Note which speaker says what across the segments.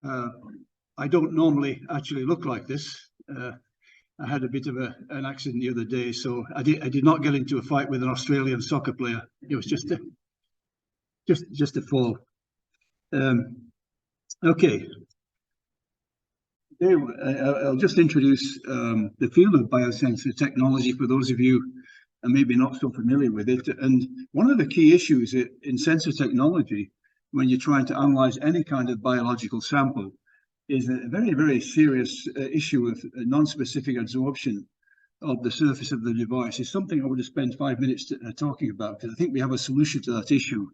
Speaker 1: I don't normally actually look like this. I had a bit of an accident the other day, so I did not get into a fight with an Australian soccer player. It was just a fall. Okay. I'll just introduce the field of biosensor technology for those of you who maybe not so familiar with it. And one of the key issues in sensor technology, when you're trying to analyze any kind of biological sample, is a very, very serious issue of non-specific adsorption of the surface of the device. It's something I would have spent 5 minutes talking about, because I think we have a solution to that issue.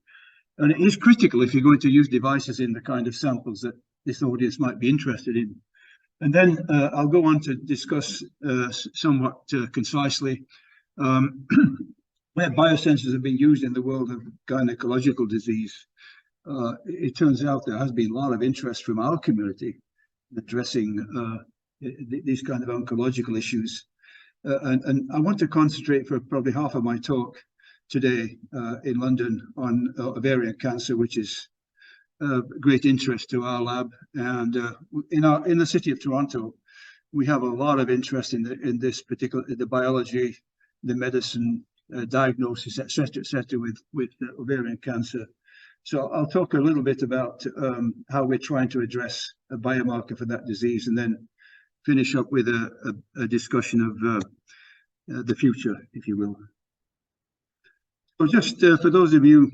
Speaker 1: And it is critical if you're going to use devices in the kind of samples that this audience might be interested in. And then I'll go on to discuss somewhat concisely where biosensors have been used in the world of gynecological disease. It turns out there has been a lot of interest from our community addressing these kind of oncological issues. And I want to concentrate for probably half of my talk today in London on ovarian cancer, which is great interest to our lab. And in the city of Toronto, we have a lot of interest in this particular, the biology, the medicine, diagnosis, etc., with ovarian cancer. So I'll talk a little bit about how we're trying to address a biomarker for that disease, and then finish up with a discussion of the future, if you will. So just for those of you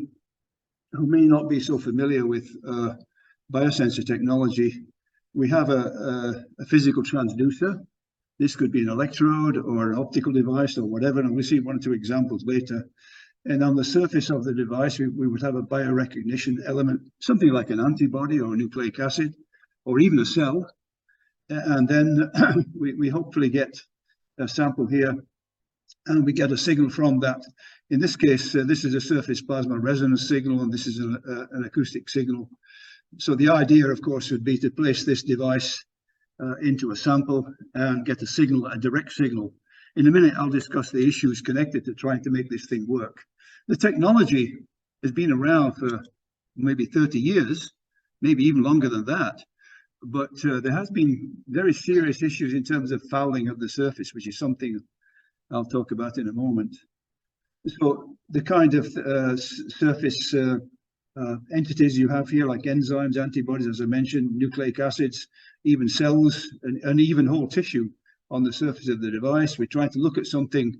Speaker 1: who may not be so familiar with biosensor technology, we have a physical transducer. This could be an electrode or an optical device or whatever, and we'll see one or two examples later. And on the surface of the device, we would have a biorecognition element, something like an antibody or a nucleic acid, or even a cell. And then we hopefully get a sample here, and we get a signal from that. In this case, this is a surface plasma resonance signal, and this is an acoustic signal. So the idea, of course, would be to place this device into a sample and get a signal, a direct signal. In a minute, I'll discuss the issues connected to trying to make this thing work. The technology has been around for maybe 30 years, maybe even longer than that. But there has been very serious issues in terms of fouling of the surface, which is something I'll talk about in a moment. So the kind of surface entities you have here, like enzymes, antibodies, as I mentioned, nucleic acids, even cells, and even whole tissue on the surface of the device. We're trying to look at something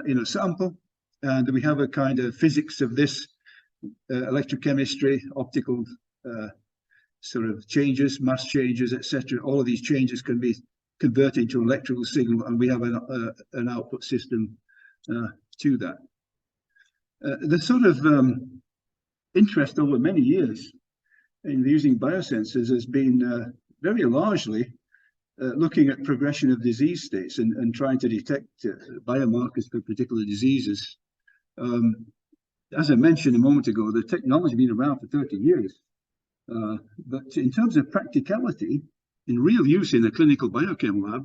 Speaker 1: in a sample, and we have a kind of physics of this, electrochemistry, optical sort of changes, mass changes, etc. All of these changes can be converted into an electrical signal, and we have an output system to that. The sort of interest over many years in using biosensors has been very largely looking at progression of disease states and trying to detect biomarkers for particular diseases. As I mentioned a moment ago, the technology has been around for 30 years. But in terms of practicality, in real use in a clinical biochem lab,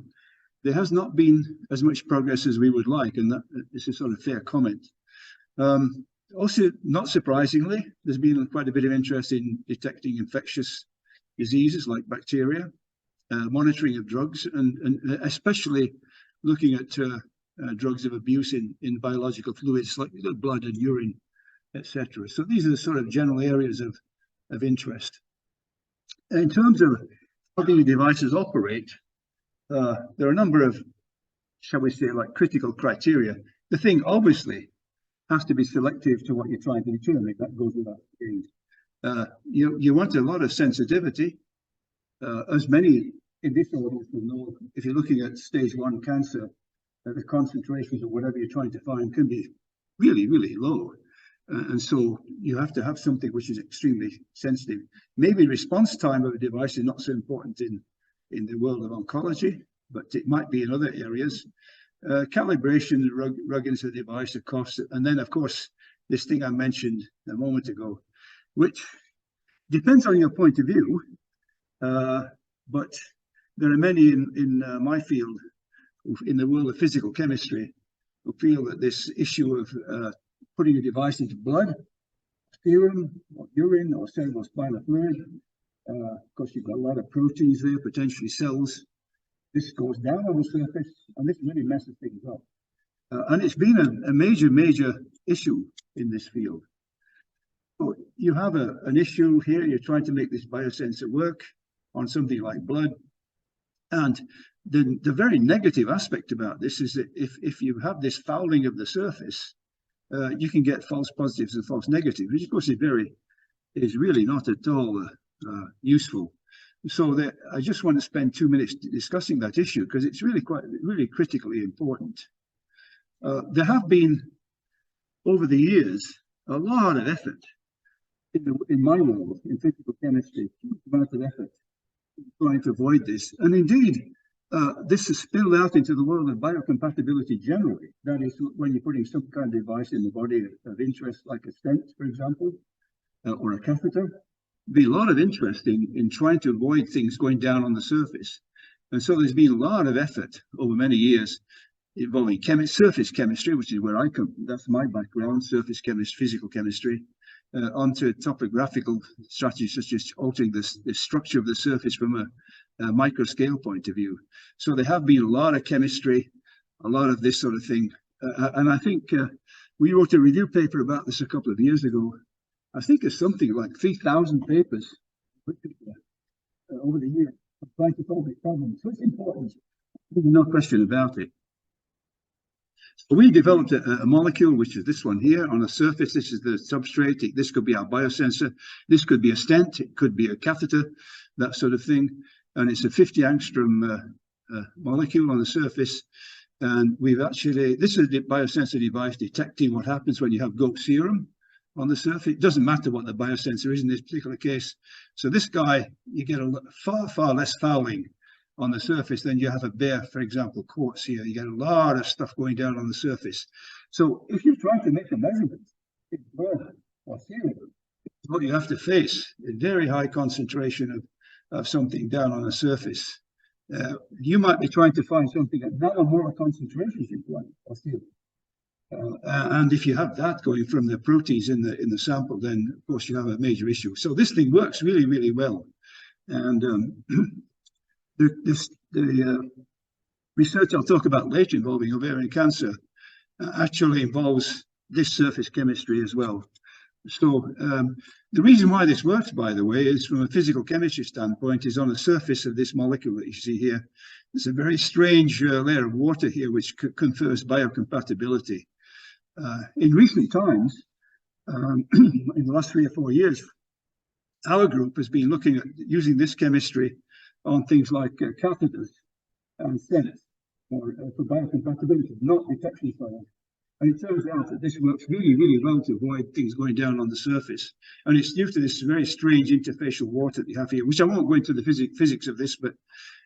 Speaker 1: there has not been as much progress as we would like, and that is a sort of fair comment. Also, not surprisingly, there's been quite a bit of interest in detecting infectious diseases like bacteria, monitoring of drugs, and especially looking at drugs of abuse in biological fluids like blood and urine, etc. So these are the sort of general areas of interest. In terms of how these devices operate, there are a number of, shall we say, like critical criteria. The thing obviously has to be selective to what you're trying to determine. That goes without saying. You want a lot of sensitivity, as many in this audience will know. If you're looking at stage 1 cancer, the concentrations of whatever you're trying to find can be really, really low. And so you have to have something which is extremely sensitive. Maybe response time of a device is not so important in the world of oncology, but it might be in other areas. Calibration, ruggedness of the device, of course, and then, of course, this thing I mentioned a moment ago, which depends on your point of view, but there are many in my field, in the world of physical chemistry, who feel that this issue of putting a device into blood, serum, or urine, or cerebrospinal fluid Of course, you've got a lot of proteins there, potentially cells. This goes down on the surface, and this really messes things up. And it's been a major issue in this field. So you have an issue here. You're trying to make this biosensor work on something like blood. And the very negative aspect about this is that if you have this fouling of the surface, you can get false positives and false negatives, which of course is really not at all useful. So I just want to spend 2 minutes discussing that issue because it's really critically important. There have been over the years a lot of effort in my world, in physical chemistry, huge amount of effort trying to avoid this. And indeed, this has spilled out into the world of biocompatibility generally. That is, when you're putting some kind of device in the body of interest, like a stent, for example, or a catheter, be a lot of interest in trying to avoid things going down on the surface. And so there's been a lot of effort over many years involving surface chemistry, which is where I come. That's my background, surface chemistry, physical chemistry, onto topographical strategies such as altering the structure of the surface from a micro scale point of view. So there have been a lot of chemistry, a lot of this sort of thing. And I think we wrote a review paper about this a couple of years ago. I think it's something like 3,000 papers over the years trying to solve this problem. So it's important. There's no question about it. So we developed a molecule, which is this one here on a surface. This is the substrate. This could be our biosensor. This could be a stent. It could be a catheter, that sort of thing. And it's a 50 angstrom molecule on the surface. And we've actually, this is a biosensor device detecting what happens when you have goat serum on the surface. It doesn't matter what the biosensor is in this particular case. So this guy, you get a far less fouling on the surface than you have a bare, for example, quartz here. You get a lot of stuff going down on the surface. So if you're trying to make a measurement in blood or serum, what you have to face a very high concentration of something down on the surface. You might be trying to find something at nanomolar concentrations in blood or serum. And if you have that going from the proteins in the sample, then of course you have a major issue. So this thing works really well. And the research I'll talk about later involving ovarian cancer actually involves this surface chemistry as well. So the reason why this works, by the way, is from a physical chemistry standpoint, is on the surface of this molecule that you see here. There's a very strange layer of water here which confers biocompatibility. In recent times, in the last 3 or 4 years, our group has been looking at using this chemistry on things like catheters and stents for biocompatibility, not detection files. And it turns out that this works really well to avoid things going down on the surface. And it's due to this very strange interfacial water that you have here, which I won't go into the physics of this, but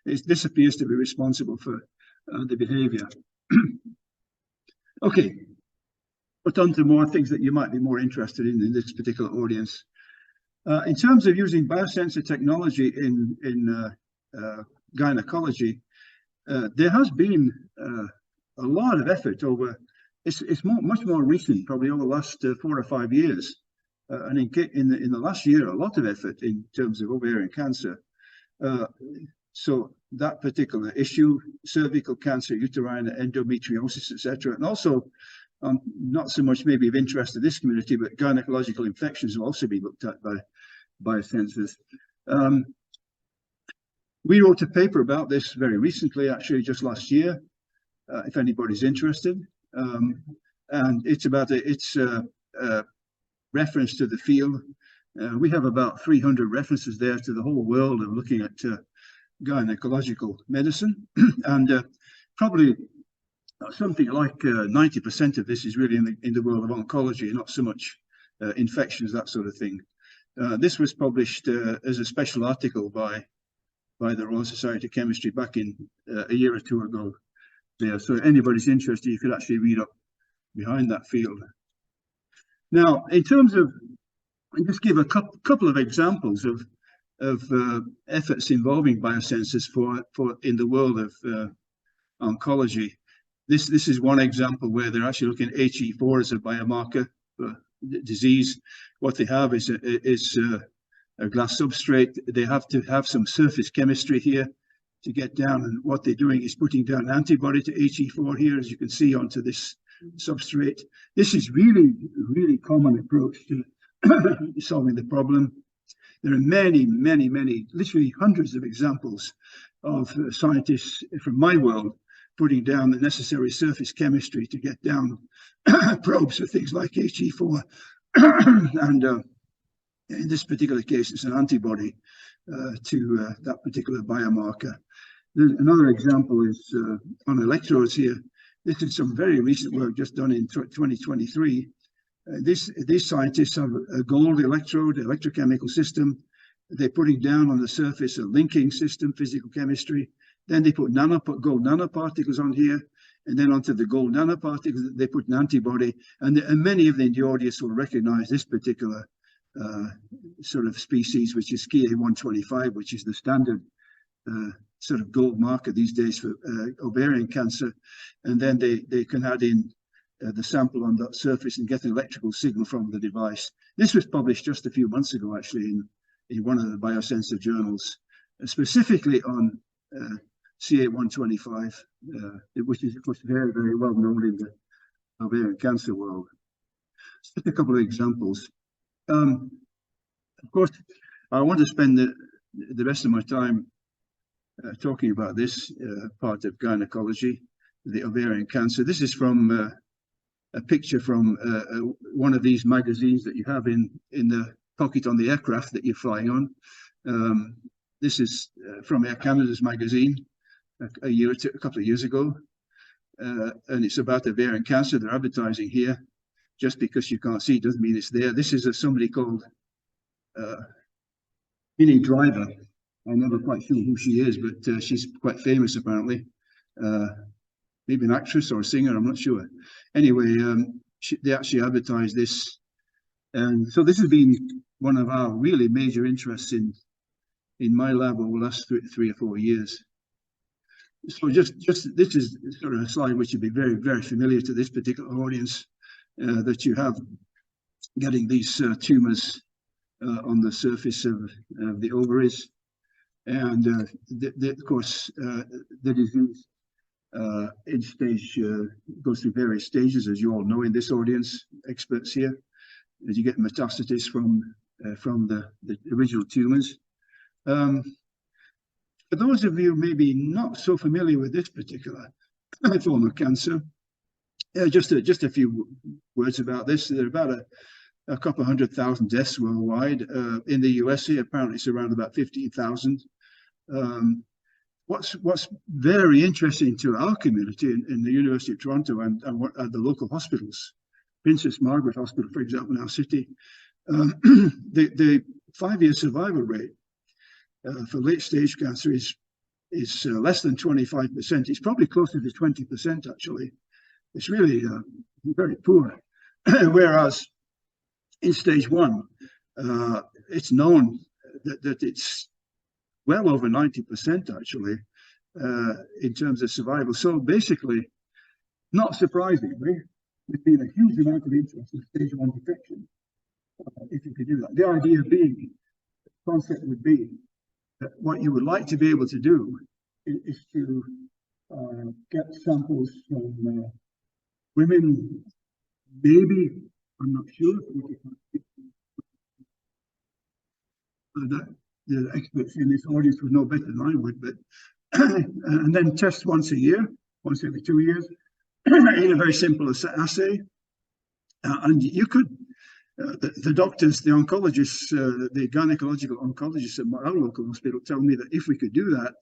Speaker 1: this appears to be responsible for the behavior. Okay, but on to more things that you might be more interested in this particular audience. In terms of using biosensor technology in gynecology, there has been a lot of effort over. It's much more recent, probably over the last 4 or 5 years, and in the last year, a lot of effort in terms of ovarian cancer. So that particular issue, cervical cancer, uterine endometriosis, etc., and also not so much maybe of interest to this community, but gynecological infections will also be looked at by biosensors. We wrote a paper about this very recently, actually just last year, if anybody's interested. And it's about its reference to the field. We have about 300 references there to the whole world of looking at gynecological medicine. And probably something like 90% of this is really in the world of oncology, not so much infections, that sort of thing. This was published as a special article by the Royal Society of Chemistry back in a year or 2 ago. There, so anybody's interested, you could actually read up behind that field. Now, in terms of, I'll just give a couple of examples of efforts involving biosensors for in the world of oncology. This is one example where they're actually looking at HE4 as a biomarker for disease. What they have is a glass substrate. They have to have some surface chemistry here to get down, and what they're doing is putting down antibody to HE4 here, as you can see, onto this substrate. This is really, really common approach to solving the problem. There are many, many, many, literally hundreds of examples of scientists from my world putting down the necessary surface chemistry to get down probes for things like HE4. And in this particular case, it's an antibody to that particular biomarker. Another example is on electrodes here. This is some very recent work just done in 2023. These scientists have a gold electrode, electrochemical system. They're putting down on the surface a linking system, physical chemistry. Then they put gold nanoparticles on here, and then onto the gold nanoparticles, they put an antibody. And many of the audience will recognize this particular sort of species, which is Ki-125, which is the standard sort of gold marker these days for ovarian cancer. And then they can add in the sample on that surface and get an electrical signal from the device. This was published just a few months ago, actually, in one of the biosensor journals, specifically on Ca-125, which is, of course, very, very well known in the ovarian cancer world. Just a couple of examples. Of course, I want to spend the rest of my time talking about this part of gynecology, the ovarian cancer. This is from a picture from one of these magazines that you have in the pocket on the aircraft that you're flying on. This is from Air Canada's magazine a couple of years ago, and it's about ovarian cancer. They're advertising here. Just because you can't see it doesn't mean it's there. This is somebody called Minnie Driver. I'm never quite sure who she is, but she's quite famous apparently. Maybe an actress or a singer, I'm not sure. Anyway, they actually advertised this. And so this has been one of our really major interests in my lab over the last 3 or 4 years. So just this is sort of a slide which would be very, very familiar to this particular audience, that you have getting these tumors on the surface of the ovaries. And of course, the disease in stage goes through various stages, as you all know in this audience, experts here, as you get metastasis from the original tumors. For those of you maybe not so familiar with this particular form of cancer, just a few words about this. There are about a couple 100,000 deaths worldwide. In the USA, apparently it's around about 15,000. What's very interesting to our community in the University of Toronto and the local hospitals, Princess Margaret Hospital, for example, in our city, the 5-year survival rate for late-stage cancer is less than 25%. It's probably closer to 20%, actually. It's really very poor. Whereas in stage 1, it's known that it's well over 90%, actually, in terms of survival. So basically, not surprisingly, there's been a huge amount of interest in stage 1 detection, if you could do that. The idea being, the concept would be that what you would like to be able to do is to get samples from women, maybe, I'm not sure, that the experts in this audience would know better than I would, but and then test once a year, once every 2 years, in a very simple assay. And you could, the doctors, the oncologists, the gynecological oncologists at our local hospital tell me that if we could do that,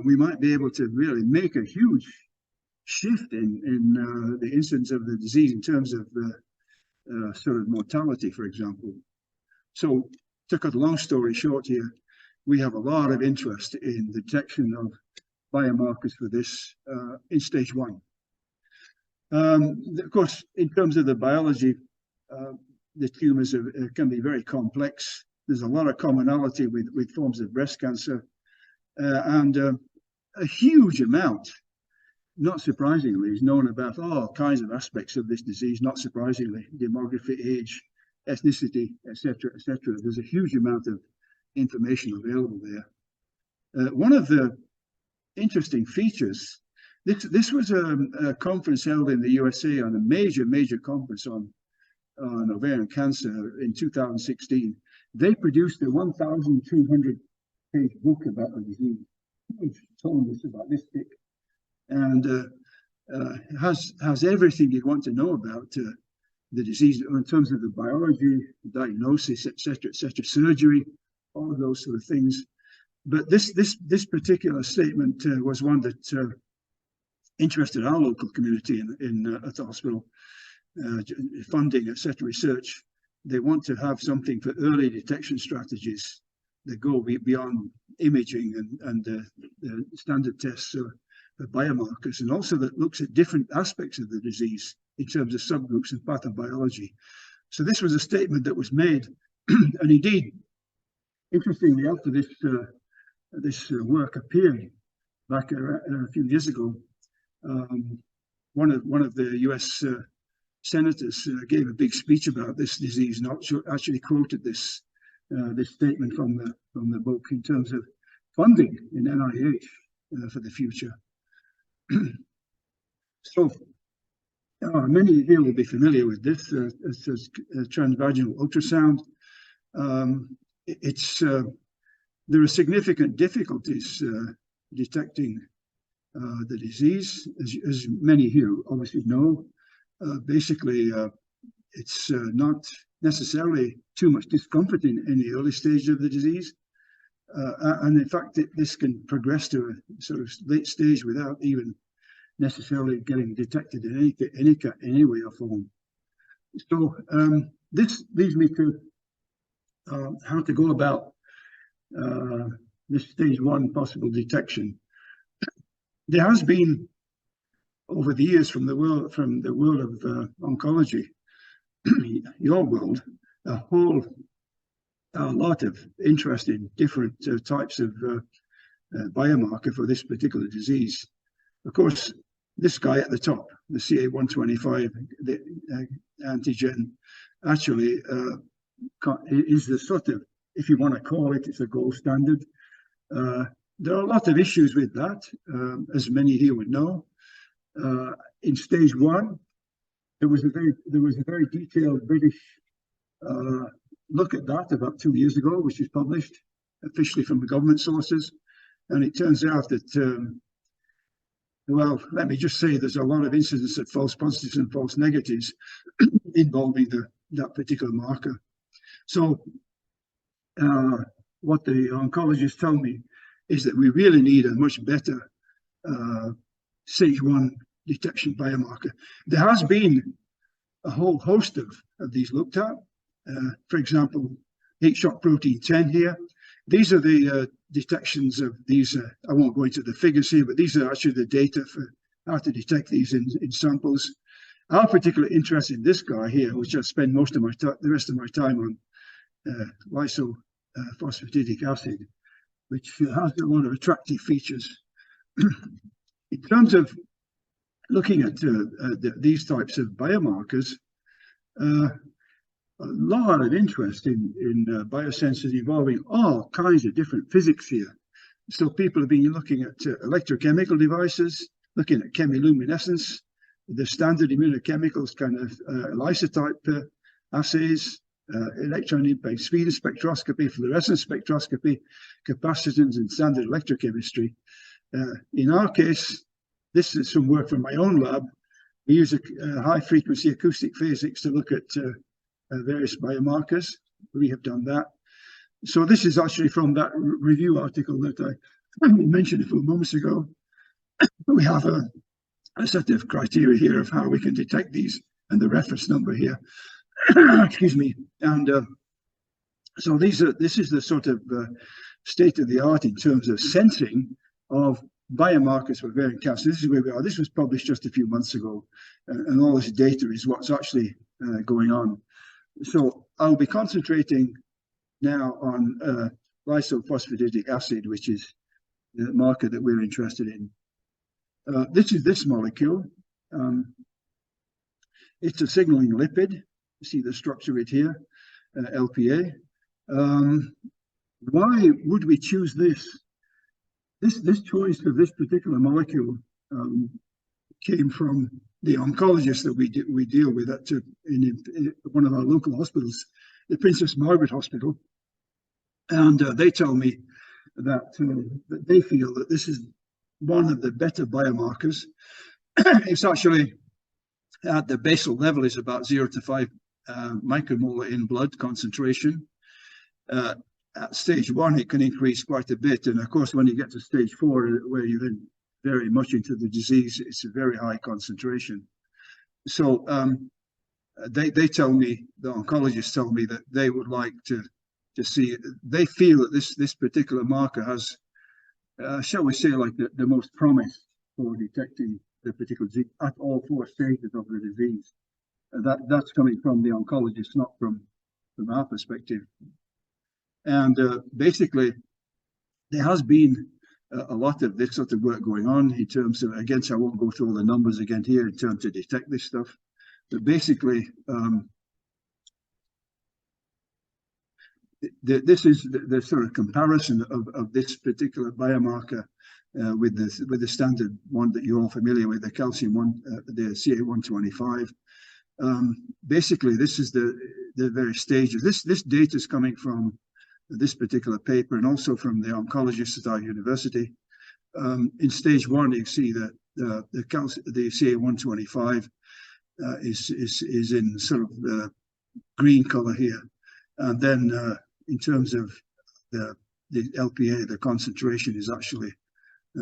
Speaker 1: we might be able to really make a huge shift in the incidence of the disease in terms of sort of mortality, for example. So, to cut a long story short here, we have a lot of interest in the detection of biomarkers for this in stage 1. Of course, in terms of the biology, the tumors can be very complex. There's a lot of commonality with forms of breast cancer, and a huge amount, not surprisingly, is known about all kinds of aspects of this disease, not surprisingly, demography, age, ethnicity, etc., etc. There's a huge amount of information available there. One of the interesting features, this was a conference held in the USA, on a major conference on ovarian cancer in 2016. They produced a 1,200-page book about the disease. It's told us about this thick, and has everything you want to know about the disease in terms of the biology, diagnosis, etc., surgery, all of those sort of things. But this particular statement was one that interested our local community at the hospital, funding, etc., research. They want to have something for early detection strategies that go beyond imaging and the standard tests for biomarkers, and also that looks at different aspects of the disease in terms of subgroups and pathobiology. So this was a statement that was made, and indeed, interestingly, after this work appeared back a few years ago, one of the U.S. senators gave a big speech about this disease, and actually quoted this statement from the book in terms of funding in NIH for the future. So many here will be familiar with this. It's transvaginal ultrasound. There are significant difficulties detecting the disease, as many here obviously know. Basically, it's not necessarily too much discomfort in the early stage of the disease. And in fact, this can progress to a sort of late stage without even necessarily getting detected in any way or form. So this leads me to how to go about this stage 1 possible detection. There has been, over the years, from the world of oncology, your world, a lot of interest in different types of biomarker for this particular disease. Of course, this guy at the top, the CA125 antigen, actually is the sort of, if you want to call it, it's a gold standard. There are a lot of issues with that, as many here would know. In stage 1, there was a very detailed British look at that about 2 years ago, which was published officially from the government sources. And it turns out that, well, let me just say there's a lot of incidents of false positives and false negatives involving that particular marker. So what the oncologists tell me is that we really need a much better stage 1 detection biomarker. There has been a whole host of these looked at. For example, heat-shock protein 10 here. These are the detections of these. I won't go into the figures here, but these are actually the data for how to detect these in samples. Our particular interest in this guy here, which I spend most of the rest of my time on, lysophosphatidc acid, which has a lot of attractive features. In terms of looking at these types of biomarkers, a lot of interest in biosensors involving all kinds of different physics here. So people have been looking at electrochemical devices, looking at chemiluminescence, the standard immunochemicals kind of lysotype assays, electron impact speed spectroscopy, fluorescence spectroscopy, capacitance, and standard electrochemistry. In our case, this is some work from my own lab. We use a high-frequency acoustic physics to look at various biomarkers. We have done that. So this is actually from that review article that I mentioned a few moments ago. We have a set of criteria here of how we can detect these, and the reference number here. Excuse me. And so this is the sort of state of the art in terms of sensing of biomarkers for ovarian cancer. This is where we are. This was published just a few months ago, and all this data is what's actually going on. So I'll be concentrating now on lysophosphatidc acid, which is the marker that we're interested in. This is this molecule. It's a signaling lipid. You see the structure of it here. LPA. Why would we choose this? This choice of this particular molecule came from the oncologist that we deal with in one of our local hospitals, the Princess Margaret Hospital, and they tell me that they feel that this is one of the better biomarkers. It's actually at the basal level is about 0 to 5 micromolar in blood concentration. At stage 1, it can increase quite a bit, and of course, when you get to stage 4, where you're in very much into the disease, it's a very high concentration. So they tell me, the oncologists tell me, that they would like to see. They feel that this particular marker has, shall we say, like the most promise for detecting the particular disease at all 4 stages of the disease. That's coming from the oncologist, not from our perspective. And basically, there has been a lot of this sort of work going on in terms of, again, so I won't go through all the numbers again here in terms to detect this stuff, but basically, this is the sort of comparison of this particular biomarker with the standard one that you're all familiar with, the calcium one, the CA125. Basically, this is the various stages. This data is coming from this particular paper and also from the oncologists at our university. In stage 1, you see that the CA125 is in sort of green color here, and then in terms of the LPA, the concentration is actually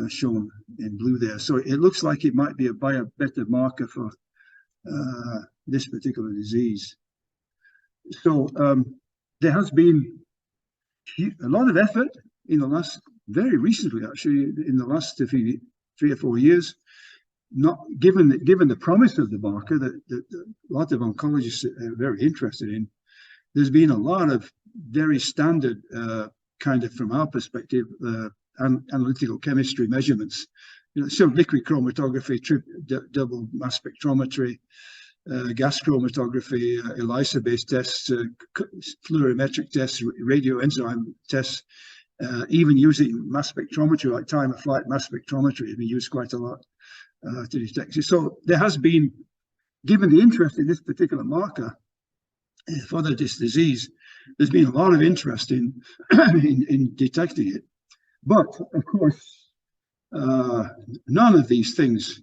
Speaker 1: shown in blue there. So it looks like it might be a better marker for this particular disease. So there has been a lot of effort in the last, very recently actually, in the last 3 or 4 years, not given the promise of the marker that a lot of oncologists are very interested in. There's been a lot of very standard kind of, from our perspective, analytical chemistry measurements. So liquid chromatography, double mass spectrometry, gas chromatography, ELISA-based tests, fluorimetric tests, radioenzyme tests, even using mass spectrometry, like time-of-flight mass spectrometry, has been used quite a lot to detect it. So there has been, given the interest in this particular marker for this disease, there's been a lot of interest in detecting it. But of course, none of these things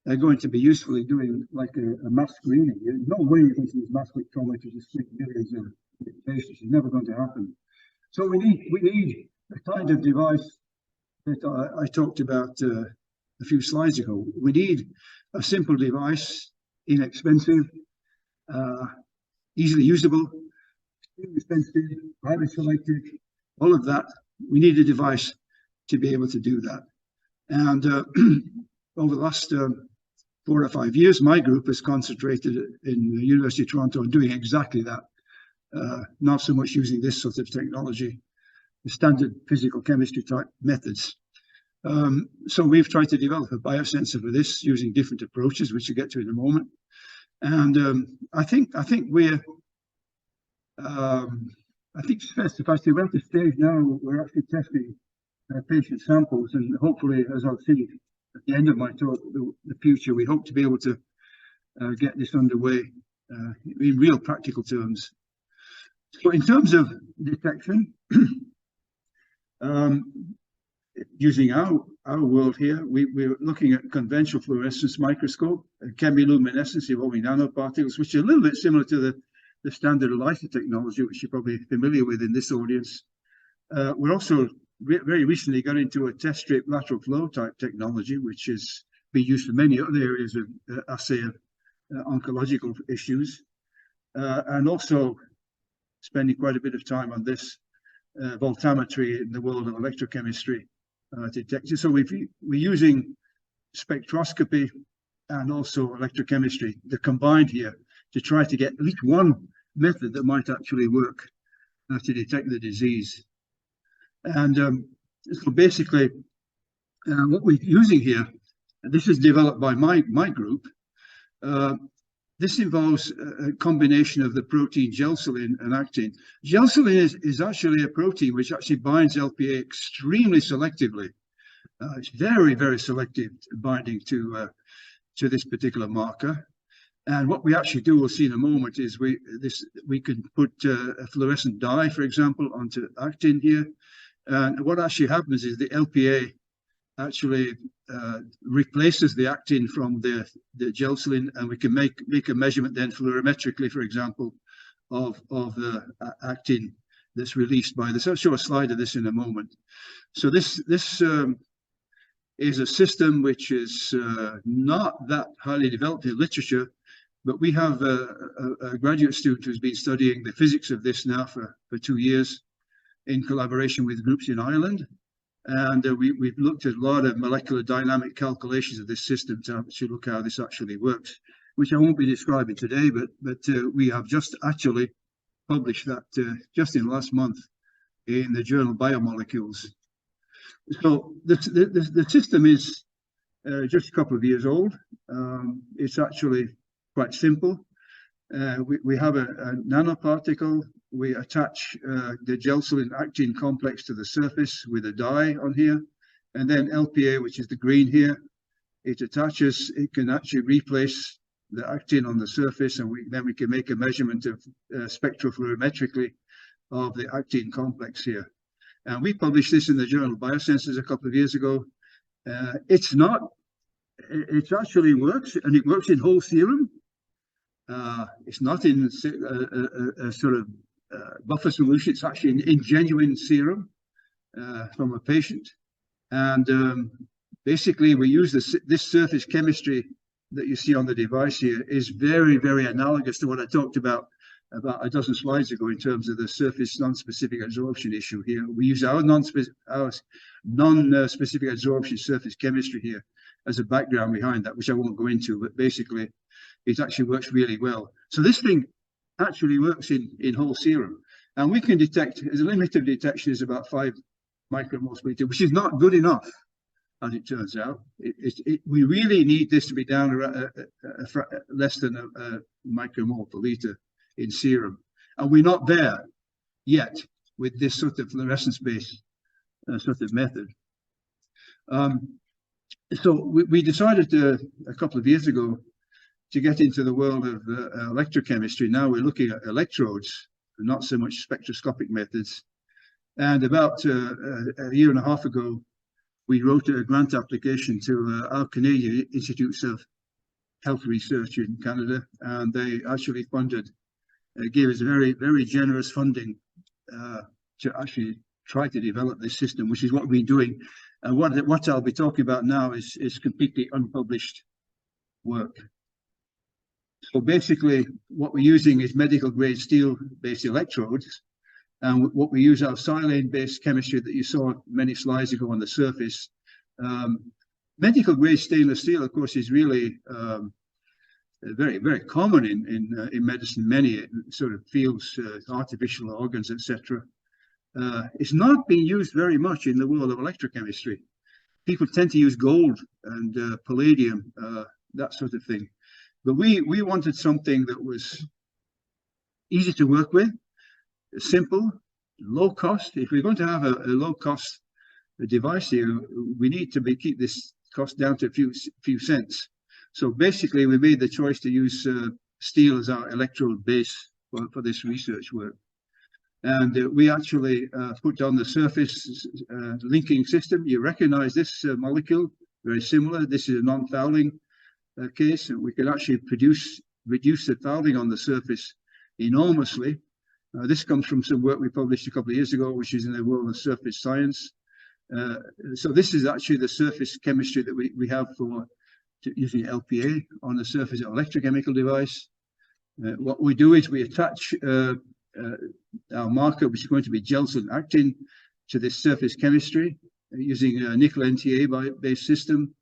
Speaker 1: are going to be useful in doing like a mass screening. There's no way you're going to use mass spectrometry to screen millions of patients. It's never going to happen. So we need a kind of device that I talked about a few slides ago. We need a simple device, inexpensive, easily usable, inexpensive, highly selective, all of that. We need a device to be able to do that. And over the last 4 or 5 years, my group has concentrated in the University of Toronto on doing exactly that. Not so much using this sort of technology, the standard physical chemistry type methods. So we've tried to develop a biosensor for this using different approaches, which we'll get to in a moment. And I think we're, I think if I say we're at the stage now, we're actually testing patient samples, and hopefully, as I'll see at the end of my talk, the future, we hope to be able to get this underway in real practical terms. So in terms of detection, using our world here, we're looking at conventional fluorescence microscope, chemiluminescence involving nanoparticles, which are a little bit similar to the standard ELISA technology, which you're probably familiar with in this audience. We're also very recently got into a test strip lateral flow type technology, which is being used for many other areas of assay of oncological issues, and also spending quite a bit of time on this voltammetry in the world of electrochemistry detection. So we're using spectroscopy and also electrochemistry, they're combined here, to try to get at least one method that might actually work to detect the disease. And so basically, what we're using here, and this is developed by my group, this involves a combination of the protein gelsolin and actin. Gelsolin is actually a protein which actually binds LPA extremely selectively. It's very, very selective binding to this particular marker. And what we actually do, we'll see in a moment, is we can put a fluorescent dye, for example, onto actin here. And what actually happens is the LPA actually replaces the actin from the gelsolin, and we can make a measurement then fluorometrically, for example, of the actin that's released by this. I'll show a slide of this in a moment. So this is a system which is not that highly developed in literature, but we have a graduate student who's been studying the physics of this now for 2 years in collaboration with groups in Ireland. And we've looked at a lot of molecular dynamic calculations of this system to look how this actually works, which I won't be describing today, but we have just actually published that just in last month in the journal Biomolecules. So the system is just a couple of years old. It's actually quite simple. We have a nanoparticle. We attach the gelsolin actin complex to the surface with a dye on here, and then LPA, which is the green here, it attaches. It can actually replace the actin on the surface, and then we can make a measurement of spectrofluorometrically of the actin complex here. And we published this in the journal Biosensors a couple of years ago. It actually works, and it works in whole serum. It's not in a sort of buffer solution. It's actually in genuine serum from a patient. And basically, we use this surface chemistry that you see on the device here is very, very analogous to what I talked about a dozen slides ago in terms of the surface non-specific adsorption issue here. We use our non-specific adsorption surface chemistry here as a background behind that, which I won't go into, but basically it actually works really well. So this thing actually works in whole serum, and we can detect, the limit of detection is about 5 micromoles per liter, which is not good enough, as it turns out. We really need this to be down around less than a micromole per liter in serum, and we're not there yet with this sort of fluorescence-based sort of method. So we decided a couple of years ago to get into the world of electrochemistry. Now we're looking at electrodes, not so much spectroscopic methods. And about a year and a half ago, we wrote a grant application to our Canadian Institutes of Health Research in Canada, and they actually gave us very, very generous funding to actually try to develop this system, which is what we're doing. And what I'll be talking about now is completely unpublished work. So basically, what we're using is medical grade steel-based electrodes, and what we use our silane-based chemistry that you saw many slides ago on the surface. Medical grade stainless steel, of course, is really very, very common in medicine, many sort of fields, artificial organs, etc. It's not being used very much in the world of electrochemistry. People tend to use gold and palladium, that sort of thing. But we wanted something that was easy to work with, simple, low cost. If we're going to have a low cost device here, we need to keep this cost down to a few cents. So basically, we made the choice to use steel as our electrode base for this research work. And we actually put on the surface linking system. You recognize this molecule, very similar. This is a non-fouling case, and we can actually reduce the fouling on the surface enormously. This comes from some work we published a couple of years ago, which is in the world of surface science. So this is actually the surface chemistry that we have for using LPA on the surface of an electrochemical device. What we do is we attach our marker, which is going to be gelsolin actin, to this surface chemistry using a nickel NTA-based system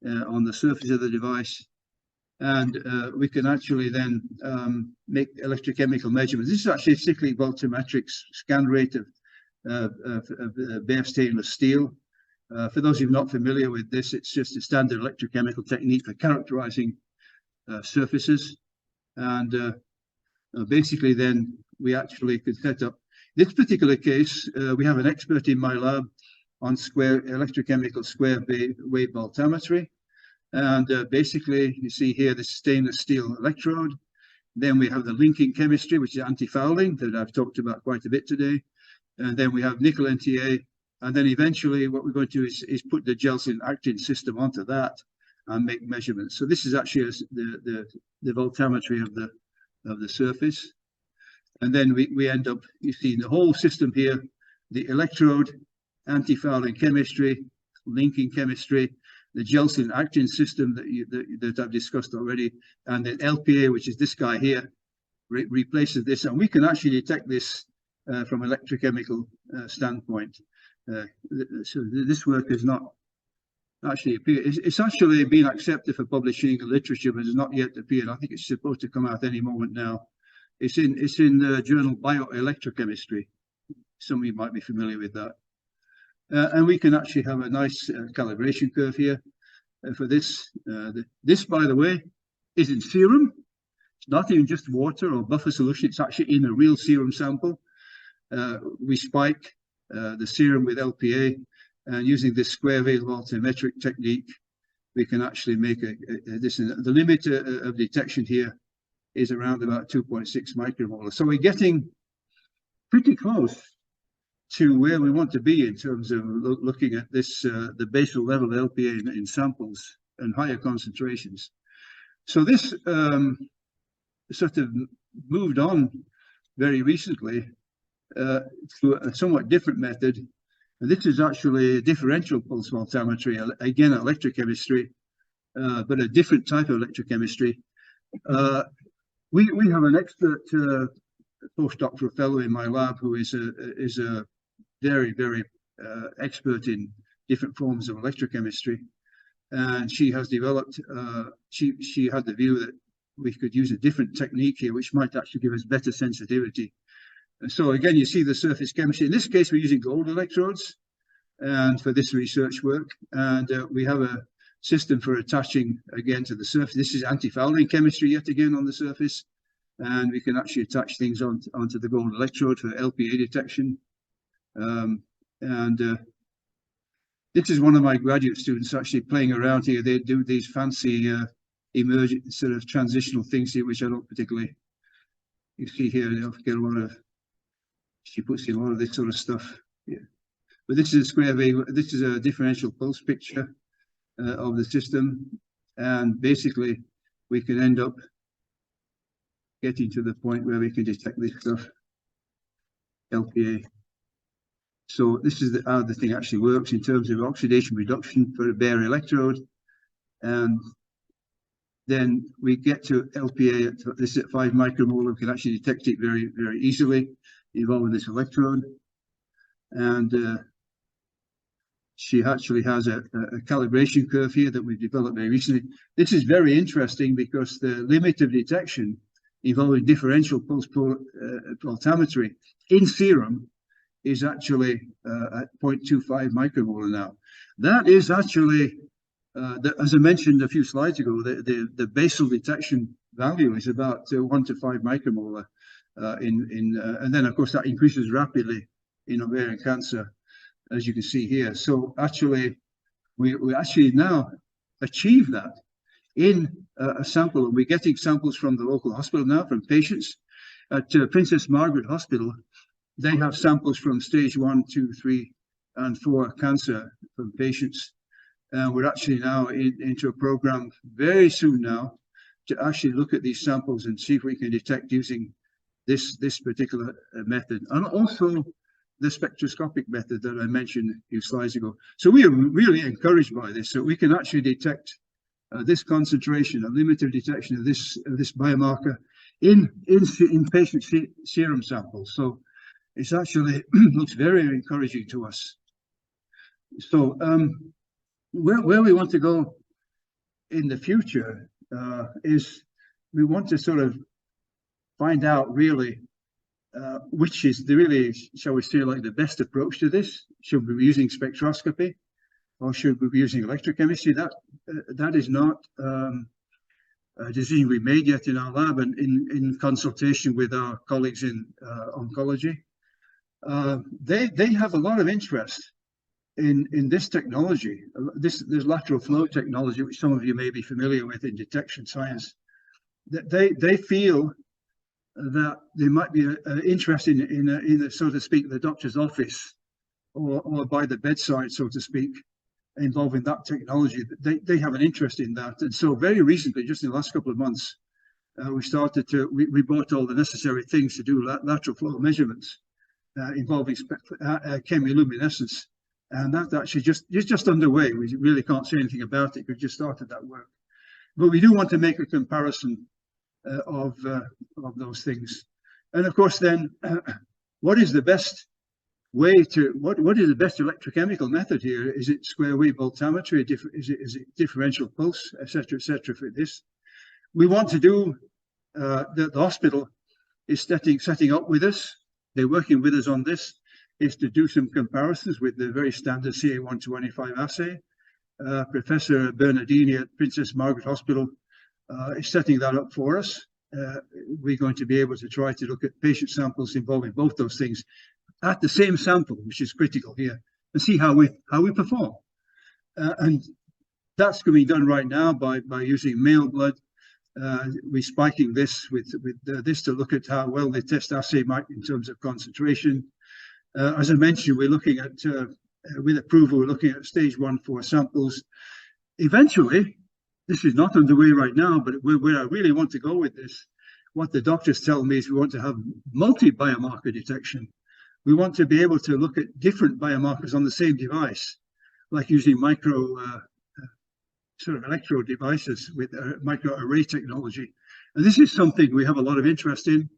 Speaker 1: on the surface of the device. And we can actually then make electrochemical measurements. This is actually a cyclic voltammetric scan rate of bare stainless steel. For those who are not familiar with this, it's just a standard electrochemical technique for characterizing surfaces. And basically then we actually could set up this particular case. We have an expert in my lab on electrochemical square wave voltammetry. And basically you see here the stainless steel electrode. Then we have the linking chemistry, which is anti-fouling, that I've talked about quite a bit today. And then we have nickel NTA. And then eventually what we're going to do is put the gelsin-actin system onto that and make measurements. So this is actually the voltammetry of the surface. And then we end up, you see the whole system here, the electrode, anti-fouling chemistry, linking chemistry, the gelsin-actin system that I've discussed already, and then LPA, which is this guy here, replaces this. And we can actually detect this from electrochemical standpoint. So this work is not actually appeared. It's actually been accepted for publishing in literature, but has not yet appeared. I think it's supposed to come out any moment now. It's in the journal Bioelectrochemistry. Some of you might be familiar with that. And we can actually have a nice calibration curve here for this. This, by the way, is in serum. It's not even just water or buffer solution. It's actually in a real serum sample. We spike the serum with LPA, and using this square wave voltammetric technique, we can actually make this. The limit of detection here is around about 2.6 micromolar. So we're getting pretty close to where we want to be in terms of looking at this, the basal level of LPA in samples and higher concentrations. So this sort of moved on very recently to a somewhat different method. And this is actually a differential pulse voltammetry, again electrochemistry, but a different type of electrochemistry. We have an expert postdoctoral fellow in my lab who is a very, very expert in different forms of electrochemistry, and she has developed. She had the view that we could use a different technique here, which might actually give us better sensitivity. And so again, you see the surface chemistry. In this case, we're using gold electrodes, and for this research work, and we have a system for attaching again to the surface. This is anti-fouling chemistry yet again on the surface, and we can actually attach things onto the gold electrode for LPA detection. This is one of my graduate students actually playing around here. They do these fancy emergent sort of transitional things here, which I don't particularly. You see here, they'll get a lot of. She puts in a lot of this sort of stuff. Yeah, but this is a square wave. This is a differential pulse picture of the system, and basically we can end up getting to the point where we can detect this stuff, LPA. So this is how the thing actually works in terms of oxidation reduction for a bare electrode. And then we get to LPA, this is at 5 micromolar. We can actually detect it very, very easily involving this electrode. And she actually has a calibration curve here that we've developed very recently. This is very interesting because the limit of detection involving differential pulse voltammetry in serum is actually at 0.25 micromolar now. That is actually, as I mentioned a few slides ago, the basal detection value is about 1 to 5 micromolar, and then of course that increases rapidly in ovarian cancer, as you can see here. So actually, we actually now achieve that in a sample. We're getting samples from the local hospital now, from patients at Princess Margaret Hospital. They have samples from stage 1, 2, 3, and 4 cancer from patients. And we're actually now into a program very soon now to actually look at these samples and see if we can detect using this particular method, and also the spectroscopic method that I mentioned a few slides ago. So we are really encouraged by this. So we can actually detect this concentration, a limited detection of this biomarker in patient serum samples. So it's actually looks very encouraging to us. So where we want to go in the future is we want to sort of find out really which is really, shall we say, like the best approach to this. Should we be using spectroscopy or should we be using electrochemistry? That is not decision we made yet in our lab, and in consultation with our colleagues in oncology. They have a lot of interest in this technology. This lateral flow technology, which some of you may be familiar with in detection science. They feel that there might be an interest in so to speak, the doctor's office or by the bedside, so to speak, involving that technology. They have an interest in that. And so very recently, just in the last couple of months, we bought all the necessary things to do lateral flow measurements involving chemiluminescence. And that's actually just underway. We really can't say anything about it. We've just started that work. But we do want to make a comparison of those things. And of course, then, what is the best way to, what is the best electrochemical method here? Is it square wave voltammetry? Is it differential pulse, etc., for this? We want to do, the hospital is setting up with us. They're working with us on this, is to do some comparisons with the very standard CA-125 assay. Professor Bernardini at Princess Margaret Hospital is setting that up for us. We're going to be able to try to look at patient samples involving both those things at the same sample, which is critical here, and see how we perform. And that's going to be done right now by using male blood. We're spiking this with this to look at how well the test assay might in terms of concentration. As I mentioned, we're looking at, with approval, we're looking at stage 1-4 samples. Eventually, this is not underway right now, but where I really want to go with this, what the doctors tell me is we want to have multi-biomarker detection. We want to be able to look at different biomarkers on the same device, like using micro sort of electrode devices with microarray technology. And this is something we have a lot of interest in.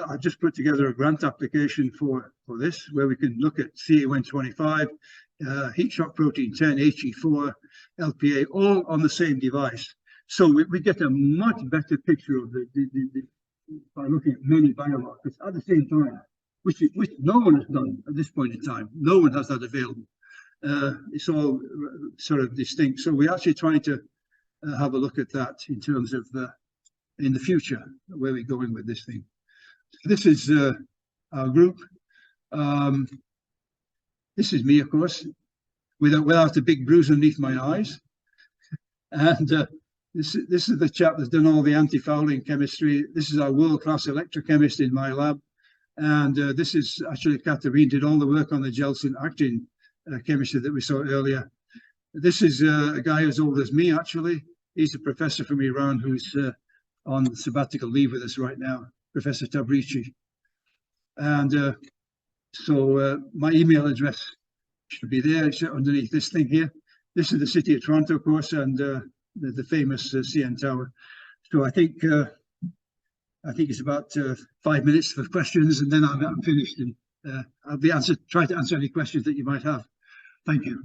Speaker 1: I've just put together a grant application for this, where we can look at CA-125, heat shock protein 10, HE4, LPA, all on the same device. So we get a much better picture of by looking at many biomarkers at the same time, which no one has done at this point in time. No one has that available. It's all sort of distinct. So we're actually trying to have a look at that in terms of in the future, where we're going with this thing. This is our group. This is me, of course, without a big bruise underneath my eyes. And this is the chap that's done all the anti-fouling chemistry. This is our world-class electrochemist in my lab. And this is actually Catherine did all the work on the Jelson actin chemistry that we saw earlier. This is a guy as old as me, actually. He's a professor from Iran who's on sabbatical leave with us right now, Professor Tabrici. And so my email address should be there. It's underneath this thing here. This is the city of Toronto, of course, and the famous CN Tower. So I think it's about 5 minutes for questions, and then I'm finished, and I'll try to answer any questions that you might have. Thank you.